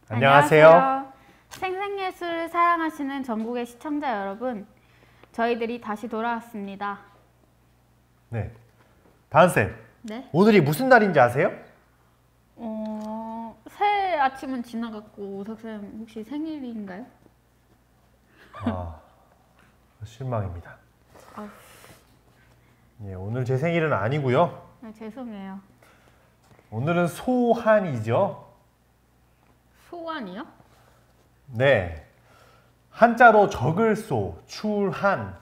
안녕하세요. 생생예술을 사랑하시는 전국의 시청자 여러분, 저희들이 다시 돌아왔습니다. 네, 다은쌤, 네? 오늘이 무슨 날인지 아세요? 새 아침은 지나갔고 우석쌤 혹시 생일인가요? 실망입니다. 아. 예, 오늘 제 생일은 아니고요. 네, 죄송해요. 오늘은 소한이죠. 소환이요? 네, 한자로 적을 소, 출한,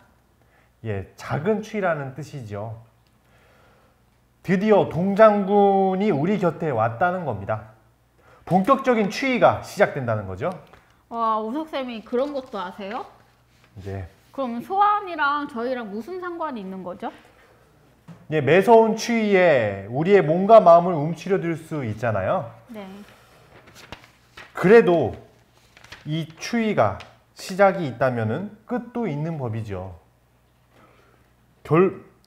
작은 추위라는 뜻이죠. 드디어 동장군이 우리 곁에 왔다는 겁니다. 본격적인 추위가 시작된다는 거죠. 와, 우석쌤이 그런 것도 아세요? 네. 그럼 소환이랑 저희랑 무슨 상관이 있는 거죠? 매서운 추위에 우리의 몸과 마음을 움츠려들 수 있잖아요. 네. 그래도 이 추위가 시작이 있다면은 끝도 있는 법이죠.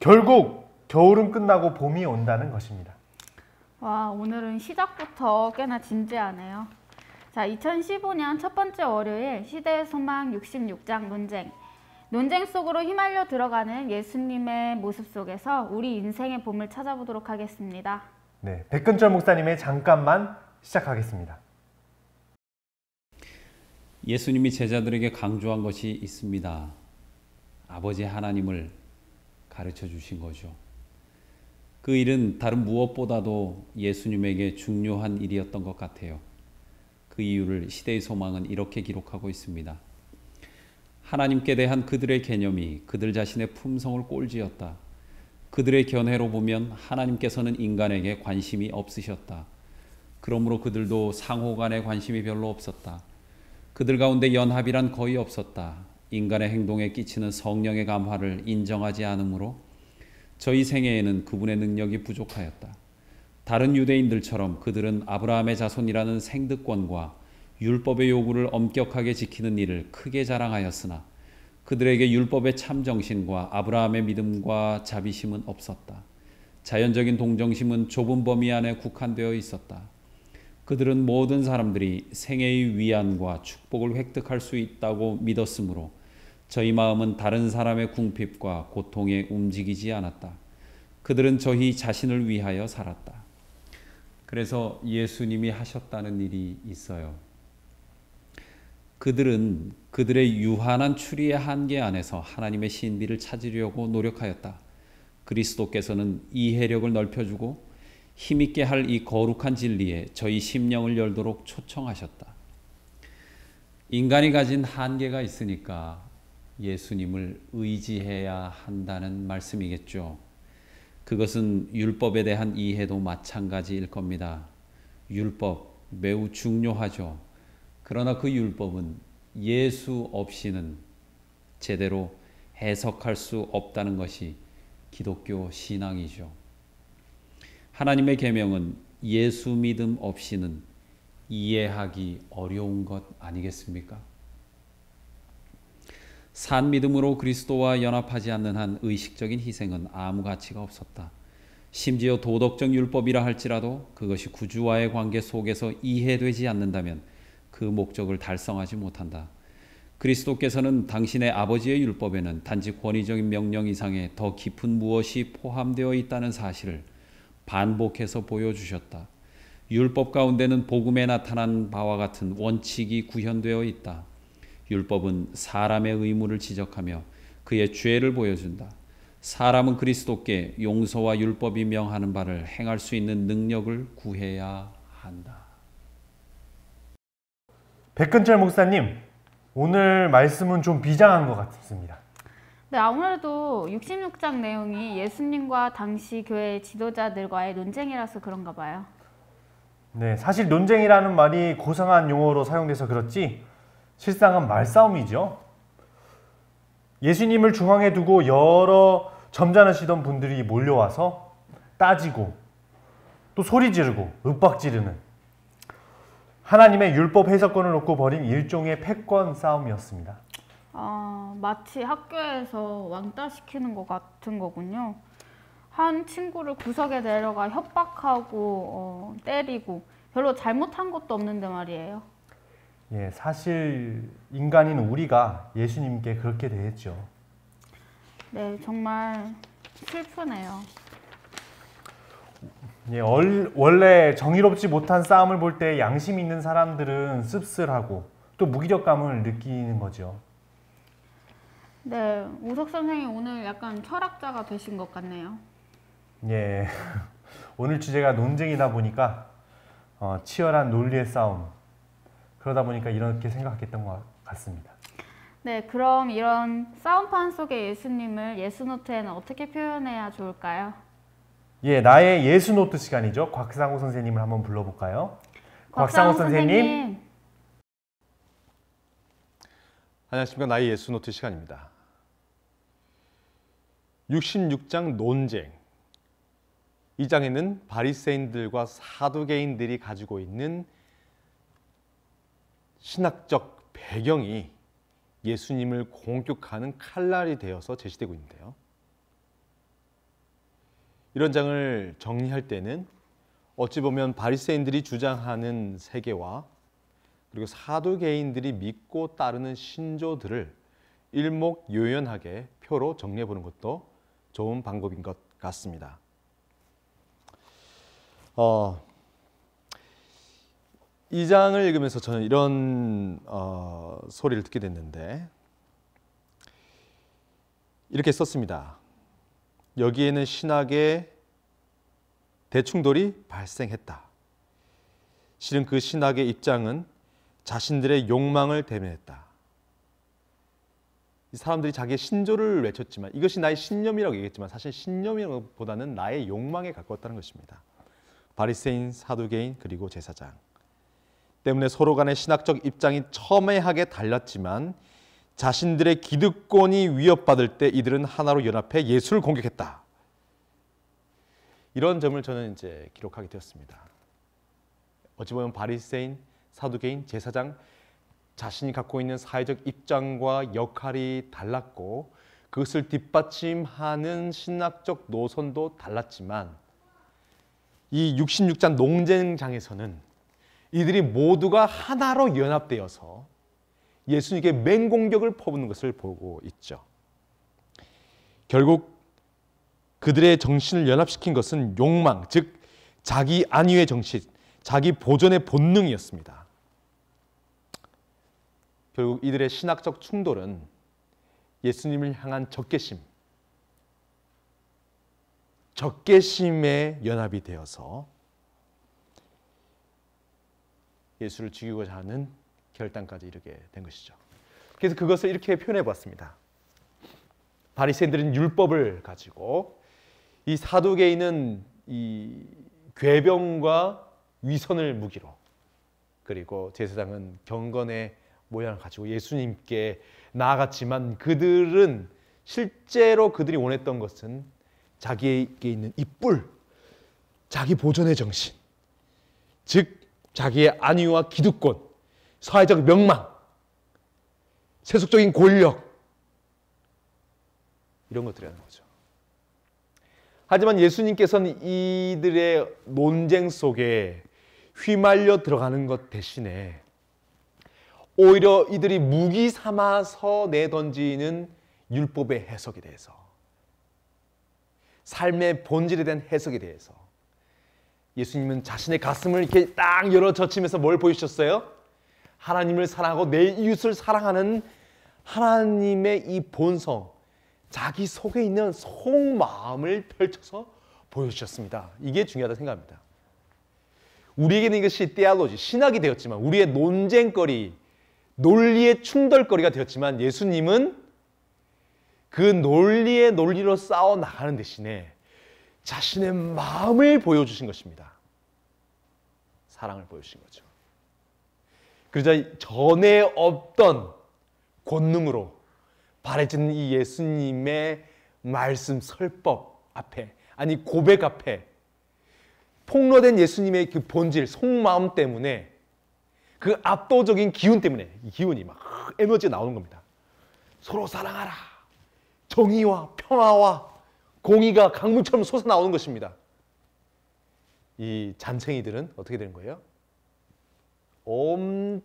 결국 겨울은 끝나고 봄이 온다는 것입니다. 와, 오늘은 시작부터 꽤나 진지하네요. 자, 2015년 첫 번째 월요일 시대의 소망 66장 논쟁 속으로 휘말려 들어가는 예수님의 모습 속에서 우리 인생의 봄을 찾아보도록 하겠습니다. 네, 백근철 목사님의 잠깐만 시작하겠습니다. 예수님이 제자들에게 강조한 것이 있습니다. 아버지 하나님을 가르쳐 주신 거죠. 그 일은 다른 무엇보다도 예수님에게 중요한 일이었던 것 같아요. 그 이유를 시대의 소망은 이렇게 기록하고 있습니다. 하나님께 대한 그들의 개념이 그들 자신의 품성을 꼴지었다. 그들의 견해로 보면 하나님께서는 인간에게 관심이 없으셨다. 그러므로 그들도 상호 간에 관심이 별로 없었다. 그들 가운데 연합이란 거의 없었다. 인간의 행동에 끼치는 성령의 감화를 인정하지 않으므로 저희 생애에는 그분의 능력이 부족하였다. 다른 유대인들처럼 그들은 아브라함의 자손이라는 생득권과 율법의 요구를 엄격하게 지키는 일을 크게 자랑하였으나 그들에게 율법의 참정신과 아브라함의 믿음과 자비심은 없었다. 자연적인 동정심은 좁은 범위 안에 국한되어 있었다. 그들은 모든 사람들이 생애의 위안과 축복을 획득할 수 있다고 믿었으므로 저희 마음은 다른 사람의 궁핍과 고통에 움직이지 않았다. 그들은 저희 자신을 위하여 살았다. 그래서 예수님이 하셨다는 일이 있어요. 그들은 그들의 유한한 추리의 한계 안에서 하나님의 신비를 찾으려고 노력하였다. 그리스도께서는 이해력을 넓혀주고 힘있게 할 이 거룩한 진리에 저희 심령을 열도록 초청하셨다. 인간이 가진 한계가 있으니까 예수님을 의지해야 한다는 말씀이겠죠. 그것은 율법에 대한 이해도 마찬가지일 겁니다. 율법 매우 중요하죠. 그러나 그 율법은 예수 없이는 제대로 해석할 수 없다는 것이 기독교 신앙이죠. 하나님의 계명은 예수 믿음 없이는 이해하기 어려운 것 아니겠습니까? 산 믿음으로 그리스도와 연합하지 않는 한 의식적인 희생은 아무 가치가 없었다. 심지어 도덕적 율법이라 할지라도 그것이 구주와의 관계 속에서 이해되지 않는다면 그 목적을 달성하지 못한다. 그리스도께서는 당신의 아버지의 율법에는 단지 권위적인 명령 이상의 더 깊은 무엇이 포함되어 있다는 사실을 반복해서 보여주셨다. 율법 가운데는 복음에 나타난 바와 같은 원칙이 구현되어 있다. 율법은 사람의 의무를 지적하며 그의 죄를 보여준다. 사람은 그리스도께 용서와 율법이 명하는 바를 행할 수 있는 능력을 구해야 한다. 백근철 목사님, 오늘 말씀은 좀 비장한 것 같습니다. 네, 아무래도 66장 내용이 예수님과 당시 교회 지도자들과의 논쟁이라서 그런가 봐요. 네, 사실 논쟁이라는 말이 고상한 용어로 사용돼서 그렇지 실상은 말싸움이죠. 예수님을 중앙에 두고 여러 점잖으시던 분들이 몰려와서 따지고 또 소리 지르고 윽박 지르는 하나님의 율법 해석권을 놓고 벌인 일종의 패권 싸움이었습니다. 마치 학교에서 왕따 시키는 것 같은 거군요. 한 친구를 구석에 내려가 협박하고 때리고 별로 잘못한 것도 없는데 말이에요. 예, 사실 인간인 우리가 예수님께 그렇게 대했죠. 네, 정말 슬프네요. 예, 원래 정의롭지 못한 싸움을 볼 때 양심 있는 사람들은 씁쓸하고 또 무기력감을 느끼는 거죠. 네, 우석 선생님 오늘 약간 철학자가 되신 것 같네요. 예, 오늘 주제가 논쟁이다 보니까 치열한 논리의 싸움. 그러다 보니까 이렇게 생각했던 것 같습니다. 네, 그럼 이런 싸움판 속의 예수님을 예수노트에는 어떻게 표현해야 좋을까요? 예, 나의 예수노트 시간이죠. 곽상우 선생님을 한번 불러볼까요? 곽상우 선생님. 안녕하십니까. 나의 예수노트 시간입니다. 66장 논쟁. 이 장에는 바리새인들과 사두개인들이 가지고 있는 신학적 배경이 예수님을 공격하는 칼날이 되어서 제시되고 있는데요. 이런 장을 정리할 때는 어찌 보면 바리새인들이 주장하는 세계와 그리고 사두개인들이 믿고 따르는 신조들을 일목요연하게 표로 정리해 보는 것도 좋은 방법인 것 같습니다. 이 장을 읽으면서 저는 이런 소리를 듣게 됐는데 이렇게 썼습니다. 여기에는 신학의 대충돌이 발생했다. 실은 그 신학의 입장은 자신들의 욕망을 대면했다. 이 사람들이 자기의 신조를 외쳤지만 이것이 나의 신념이라고 얘기했지만 사실 신념이라기보다는 나의 욕망에 가까웠다는 것입니다. 바리새인, 사두개인 그리고 제사장 때문에 서로 간의 신학적 입장이 첨예하게 달랐지만 자신들의 기득권이 위협받을 때 이들은 하나로 연합해 예수를 공격했다. 이런 점을 저는 이제 기록하게 되었습니다. 어찌 보면 바리새인, 사두개인, 제사장 자신이 갖고 있는 사회적 입장과 역할이 달랐고 그것을 뒷받침하는 신학적 노선도 달랐지만 이 66장 논쟁장에서는 이들이 모두가 하나로 연합되어서 예수님께 맹공격을 퍼붓는 것을 보고 있죠. 결국 그들의 정신을 연합시킨 것은 욕망, 즉 자기 안위의 정신, 자기 보존의 본능이었습니다. 결국 이들의 신학적 충돌은 예수님을 향한 적개심에 연합이 되어서 예수를 죽이고자 하는 결단까지 이르게 된 것이죠. 그래서 그것을 이렇게 표현해 보았습니다. 바리새인들은 율법을 가지고 이 사두개인은 이 궤병과 위선을 무기로 그리고 제사장은 경건의 모양을 가지고 예수님께 나아갔지만 그들은 실제로 그들이 원했던 것은 자기에게 있는 이뿔, 자기 보존의 정신, 즉 자기의 안위와 기득권, 사회적 명망, 세속적인 권력 이런 것들이라는 거죠. 하지만 예수님께서는 이들의 논쟁 속에 휘말려 들어가는 것 대신에 오히려 이들이 무기 삼아서 내던지는 율법의 해석에 대해서 삶의 본질에 대한 해석에 대해서 예수님은 자신의 가슴을 이렇게 딱 열어 젖히면서 뭘 보여주셨어요? 하나님을 사랑하고 내 이웃을 사랑하는 하나님의 이 본성, 자기 속에 있는 속마음을 펼쳐서 보여주셨습니다. 이게 중요하다고 생각합니다. 우리에게는 이것이 테올로지, 신학이 되었지만 우리의 논쟁거리, 논리의 충돌거리가 되었지만 예수님은 그 논리의 논리로 싸워 나가는 대신에 자신의 마음을 보여주신 것입니다. 사랑을 보여주신 거죠. 그러자 전에 없던 권능으로 바래지는 이 예수님의 말씀 설법 앞에, 아니 고백 앞에 폭로된 예수님의 그 본질, 속마음 때문에 그 압도적인 기운 때문에 이 기운이 막 에너지가 나오는 겁니다. 서로 사랑하라. 정의와 평화와 공의가 강물처럼 솟아나오는 것입니다. 이 잔챙이들은 어떻게 되는 거예요?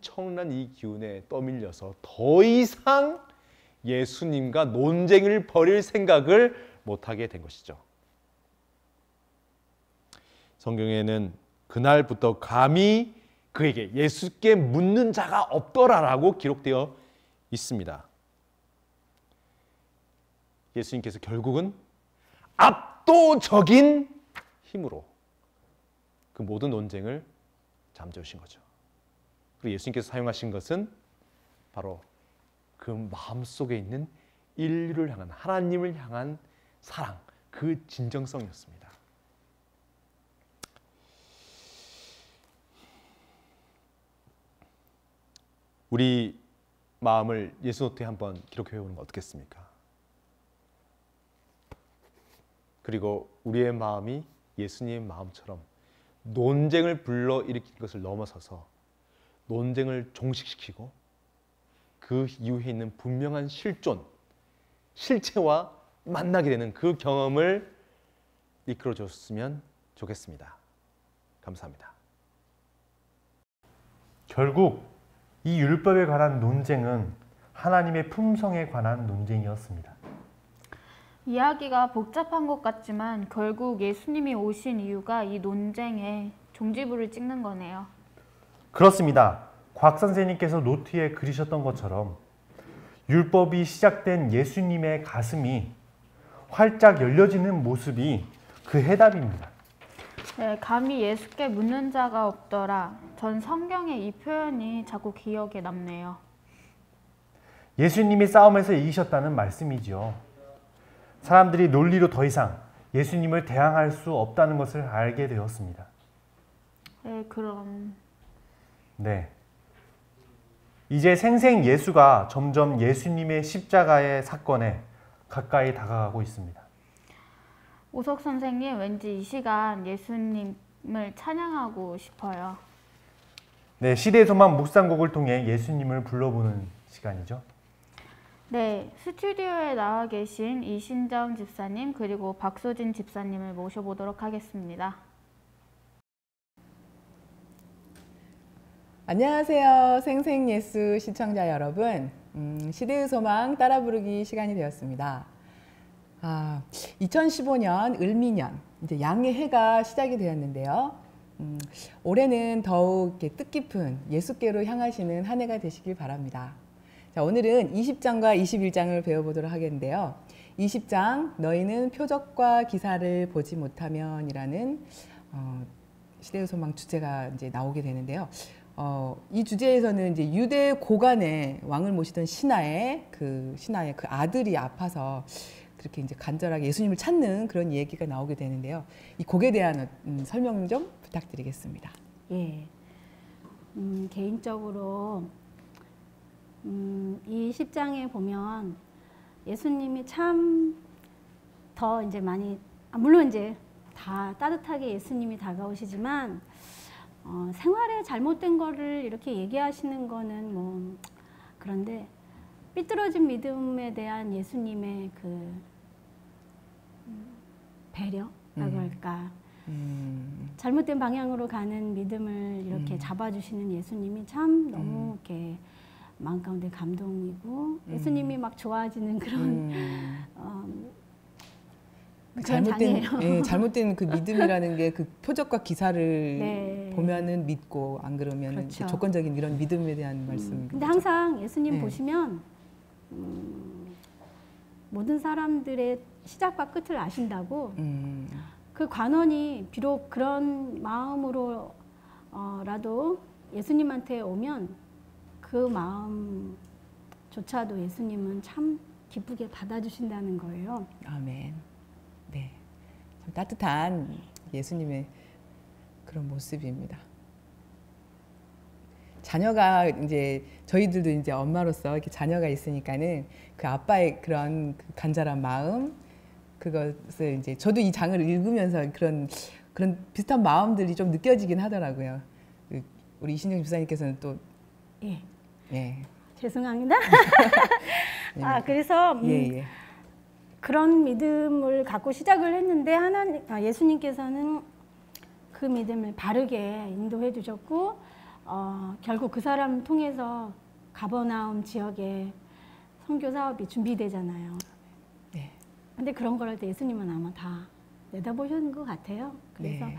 엄청난 이 기운에 떠밀려서 더 이상 예수님과 논쟁을 벌일 생각을 못하게 된 것이죠. 성경에는 그날부터 감히 그에게 예수께 묻는 자가 없더라라고 기록되어 있습니다. 예수님께서 결국은 압도적인 힘으로 그 모든 논쟁을 잠재우신 거죠. 그리고 예수님께서 사용하신 것은 바로 그 마음속에 있는 인류를 향한, 하나님을 향한 사랑, 그 진정성이었습니다. 우리 마음을 예수노트에 한번 기록해 보는 건 어떻겠습니까? 그리고 우리의 마음이 예수님의 마음처럼 논쟁을 불러일으킨 것을 넘어서서 논쟁을 종식시키고 그 이후에 있는 분명한 실존, 실체와 만나게 되는 그 경험을 이끌어줬으면 좋겠습니다. 감사합니다. 결국 이 율법에 관한 논쟁은 하나님의 품성에 관한 논쟁이었습니다. 이야기가 복잡한 것 같지만 결국 예수님이 오신 이유가 이 논쟁에 종지부를 찍는 거네요. 그렇습니다. 곽 선생님께서 노트에 그리셨던 것처럼 율법이 시작된 예수님의 가슴이 활짝 열려지는 모습이 그 해답입니다. 네, 감히 예수께 묻는 자가 없더라. 전 성경의 이 표현이 자꾸 기억에 남네요. 예수님이 싸움에서 이기셨다는 말씀이지요. 사람들이 논리로 더 이상 예수님을 대항할 수 없다는 것을 알게 되었습니다. 네, 그럼 네. 이제 생생 예수가 점점 예수님의 십자가의 사건에 가까이 다가가고 있습니다. 오석 선생님, 왠지 이 시간 예수님을 찬양하고 싶어요. 네, 시대의 소망 묵상곡을 통해 예수님을 불러보는 시간이죠. 네, 스튜디오에 나와 계신 이신정 집사님 그리고 박소진 집사님을 모셔보도록 하겠습니다. 안녕하세요. 생생예수 시청자 여러분. 시대의 소망 따라 부르기 시간이 되었습니다. 2015년 을미년, 이제 양의 해가 시작이 되었는데요. 올해는 더욱 이렇게 뜻깊은 예수께로 향하시는 한 해가 되시길 바랍니다. 자, 오늘은 20장과 21장을 배워보도록 하겠는데요. 20장, 너희는 표적과 기사를 보지 못하면이라는 시대의 소망 주제가 이제 나오게 되는데요. 이 주제에서는 이제 유대 고관의 왕을 모시던 신하의 그 아들이 아파서 그렇게 이제 간절하게 예수님을 찾는 그런 얘기가 나오게 되는데요. 이 곡에 대한 설명 좀 부탁드리겠습니다. 예. 개인적으로 이 10장에 보면 예수님이 참 더 이제 많이 물론 이제 다 따뜻하게 예수님이 다가오시지만 생활에 잘못된 거를 이렇게 얘기하시는 거는 뭐 그런데 삐뚤어진 믿음에 대한 예수님의 그 배려라고 할까 잘못된 방향으로 가는 믿음을 이렇게 잡아주시는 예수님이 참 너무 이렇게 마음 가운데 감동이고 예수님이 막 좋아지는 그런 그런 장이에요. 잘못된 그 믿음이라는 게 그 표적과 기사를 네. 보면은 믿고 안 그러면 그렇죠. 조건적인 이런 믿음에 대한 말씀. 근데 항상 예수님 네. 보시면 모든 사람들의 시작과 끝을 아신다고 그 관원이 비록 그런 마음으로 라도 예수님한테 오면 그 마음조차도 예수님은 참 기쁘게 받아주신다는 거예요. 아멘. 네, 참 따뜻한 예수님의 그런 모습입니다. 자녀가 이제 저희들도 이제 엄마로서 이렇게 자녀가 있으니까는 그 아빠의 그런 그 간절한 마음 그것을 이제 저도 이 장을 읽으면서 그런 비슷한 마음들이 좀 느껴지긴 하더라고요. 우리 이신정 집사님께서는 또 예. 예. 죄송합니다. 그래서 예. 그런 믿음을 갖고 시작을 했는데 예수님께서는 그 믿음을 바르게 인도해 주셨고 결국 그 사람 통해서 가버나움 지역에 선교 사업이 준비되잖아요. 네. 근데 그런 걸 할 때 예수님은 아마 다 내다보시는 것 같아요. 그래서 네.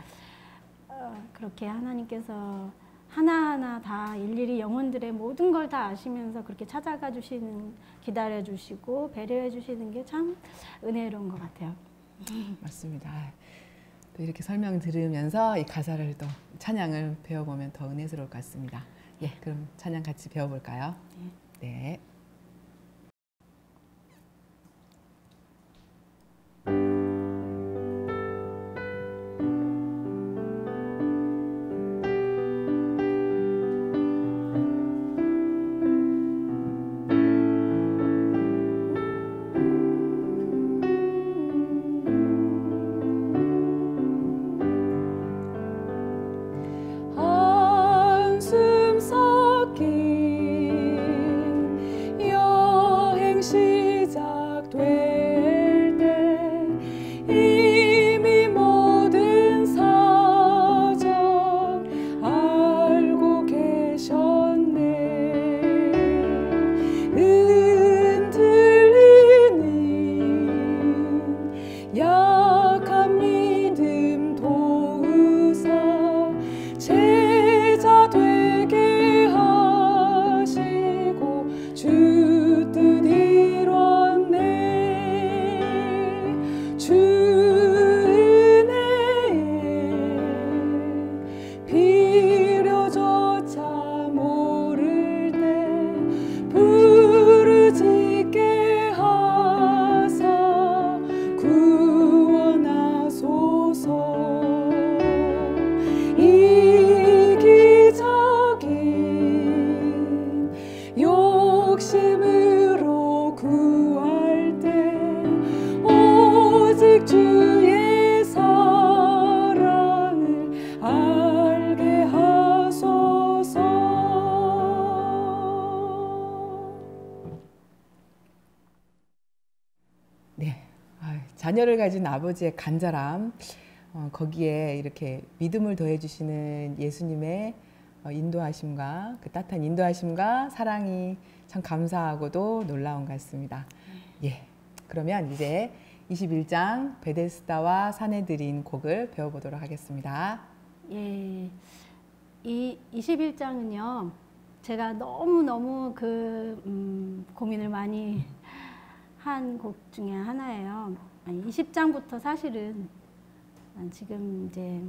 그렇게 하나님께서 하나하나 다 일일이 영혼들의 모든 걸 다 아시면서 그렇게 찾아가 주시는, 기다려 주시고 배려해 주시는 게 참 은혜로운 것 같아요. 맞습니다. 또 이렇게 설명 들으면서 이 가사를 또 찬양을 배워보면 더 은혜스러울 것 같습니다. 예, 그럼 찬양 같이 배워볼까요? 네. 한숨 섞인 여행 시작될 때 이미 모든 사정 알고 계셨네. 흔들리는 약한 믿음 도우사 제자 되게 하시고 주 뜻 이뤘네. 주 은혜에 비려조차 모를 때 부르짖게 하사 구원하소서. 이기적인 욕심으로 구할 때 오직 주의 사랑을 알게 하소서. 네. 자녀를 가진 아버지의 간절함, 거기에 이렇게 믿음을 더해주시는 예수님의 인도하심과 그 따뜻한 인도하심과 사랑이 참 감사하고도 놀라운 것 같습니다. 예. 그러면 이제 21장 베데스다와 사내들인 곡을 배워보도록 하겠습니다. 예, 이 21장은요, 제가 너무너무 고민을 많이 한 곡 중에 하나예요. 20장부터 사실은 지금 이제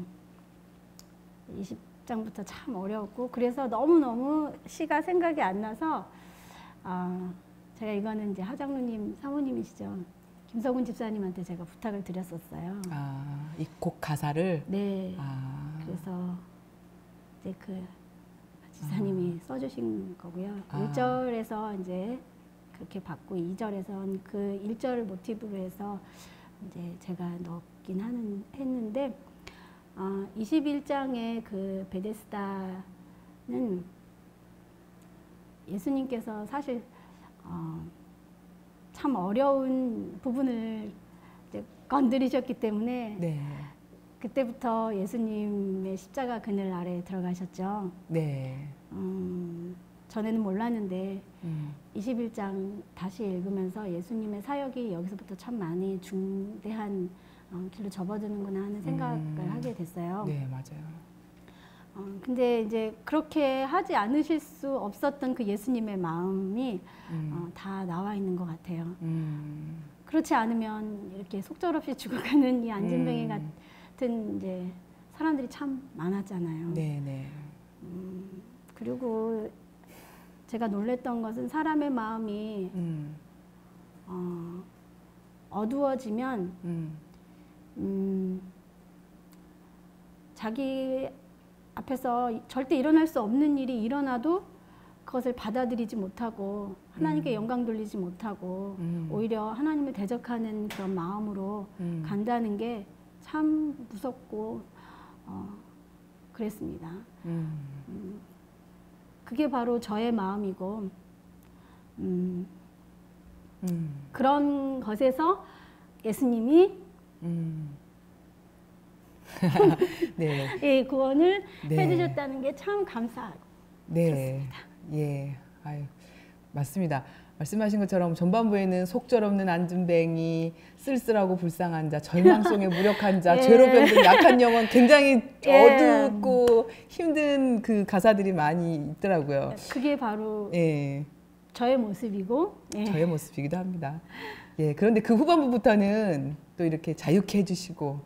20장부터 참 어려웠고, 그래서 너무너무 시가 생각이 안 나서 제가 이거는 이제 하장로님 사모님이시죠, 김석훈 집사님한테 제가 부탁을 드렸었어요. 이 곡 가사를? 네. 그래서 이제 그 집사님이 써주신 거고요. 1절에서 이제 그렇게 받고 2절에선 그 1절을 모티브로 해서 이제 제가 넣긴 했는데 21장의 그 베데스다는 예수님께서 사실 참 어려운 부분을 이제 건드리셨기 때문에 네. 그때부터 예수님의 십자가 그늘 아래 들어가셨죠. 네. 전에는 몰랐는데 21장 다시 읽으면서 예수님의 사역이 여기서부터 참 많이 중대한 길로 접어드는구나 하는 생각을 하게 됐어요. 네, 맞아요. 근데 이제 그렇게 하지 않으실 수 없었던 그 예수님의 마음이 다 나와 있는 것 같아요. 그렇지 않으면 이렇게 속절없이 죽어가는 이 안진뱅이 같은 이제 사람들이 참 많았잖아요. 네, 네. 그리고 제가 놀랬던 것은 사람의 마음이 어두워지면 자기 앞에서 절대 일어날 수 없는 일이 일어나도 그것을 받아들이지 못하고 하나님께 영광 돌리지 못하고 오히려 하나님을 대적하는 그런 마음으로 간다는 게 참 무섭고 그랬습니다. 그게 바로 저의 마음이고 그런 것에서 예수님이 네. 예, 구원을 네. 해주셨다는 게 참 감사하고 네. 예. 아유, 맞습니다. 말씀하신 것처럼 전반부에는 속절없는 안진뱅이, 쓸쓸하고 불쌍한 자, 절망 속에 무력한 자, 예. 죄로 병든 약한 영혼, 굉장히 예. 어둡고 힘든 그 가사들이 많이 있더라고요. 그게 바로 예. 저의 모습이고 예. 저의 모습이기도 합니다. 예, 그런데 그 후반부부터는 또 이렇게 자유케 해주시고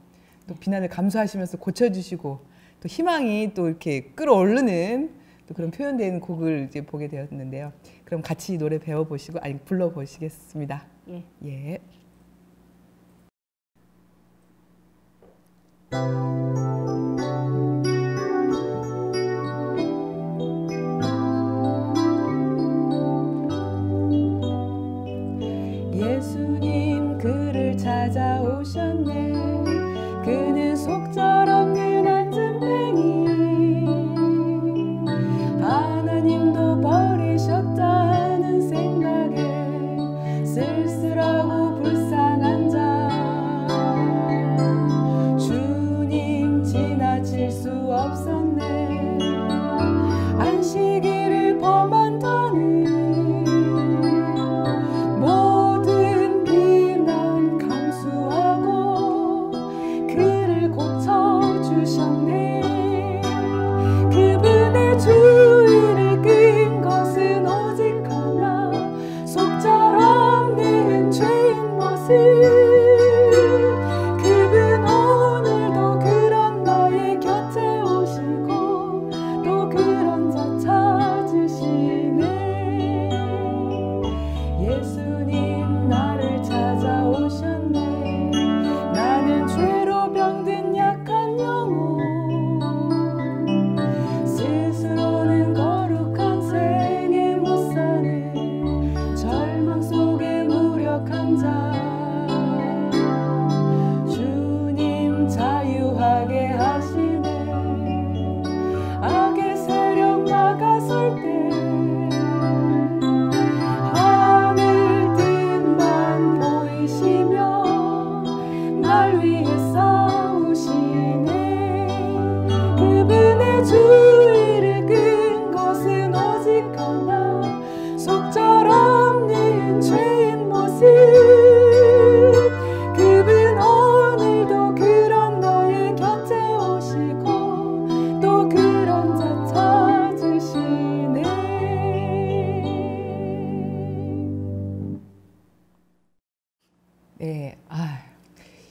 또 비난을 감수하시면서 고쳐주시고 또 희망이 또 이렇게 끌어오르는 또 그런 표현된 곡을 이제 보게 되었는데요. 그럼 같이 노래 배워보시고 아니 불러보시겠습니다. 예. 예. 예수님 그를 찾아오셨네. 그는 속절없는 안진뱅이. 하나님도 버리셨다는 생각에 쓸쓸하고 불쌍한 자. 주님 지나칠 수 없었네. 안식일을 범한 더는 모든 비난 감수하고 그를 고쳐주셨네. 그분의 주의를 끈 것은 오직 하나, 속절없는 죄인 모습. 그분 오늘도 그런 너의 곁에 오시고 또 그런 자 찾으시네. 예수님 나를 찾아오셨네. 나는 죄로 병든 약한 영혼, 스스로는 거룩한 생에 못 사는 절망 속에 무력한 자. 주님 자유하게 하시네. 악의 세력 막아설 때 하늘 뜻만 보이시며 날 위해 싸우시네. 그분의 주의를 끈 것은 오직 하나, 속절없는 죄인 모습. 그분 오늘도 그런 너의 곁에 오시고 또 그런 자 찾으시네. 네,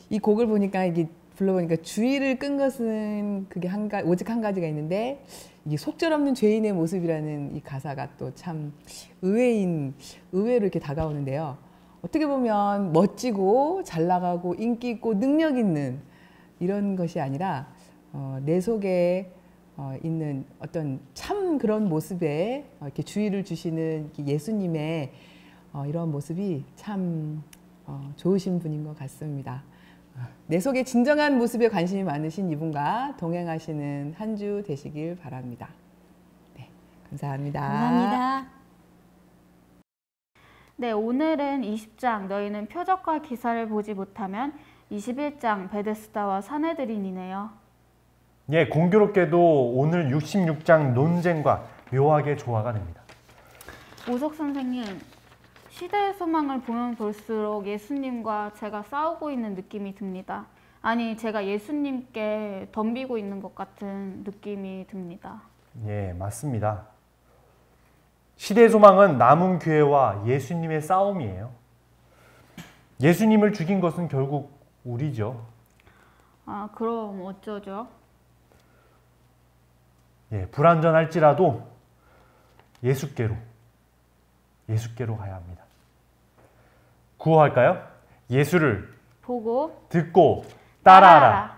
이 곡을 보니까 이게 불러보니까 주의를 끈 것은 그게 오직 한 가지가 있는데 이게 속절없는 죄인의 모습이라는 이 가사가 또 참 의외로 이렇게 다가오는데요. 어떻게 보면 멋지고 잘 나가고 인기 있고 능력 있는 이런 것이 아니라 내 속에 있는 어떤 참 그런 모습에 이렇게 주의를 주시는 예수님의 이런 모습이 참 좋으신 분인 것 같습니다. 내 속에 진정한 모습에 관심이 많으신 이분과 동행하시는 한 주 되시길 바랍니다. 네, 감사합니다. 감사합니다. 네, 오늘은 20장 너희는 표적과 기사를 보지 못하면 21장 베데스다와 사내들인이네요. 예, 공교롭게도 오늘 66장 논쟁과 묘하게 조화가 됩니다. 오석 선생님, 시대의 소망을 보면 볼수록 예수님과 제가 싸우고 있는 느낌이 듭니다. 아니, 제가 예수님께 덤비고 있는 것 같은 느낌이 듭니다. 예, 맞습니다. 시대의 소망은 남은 교회와 예수님의 싸움이에요. 예수님을 죽인 것은 결국 우리죠. 아, 그럼 어쩌죠? 예, 불완전할지라도 예수께로 가야 합니다. 구호할까요? 예수를 보고 듣고 따라하라.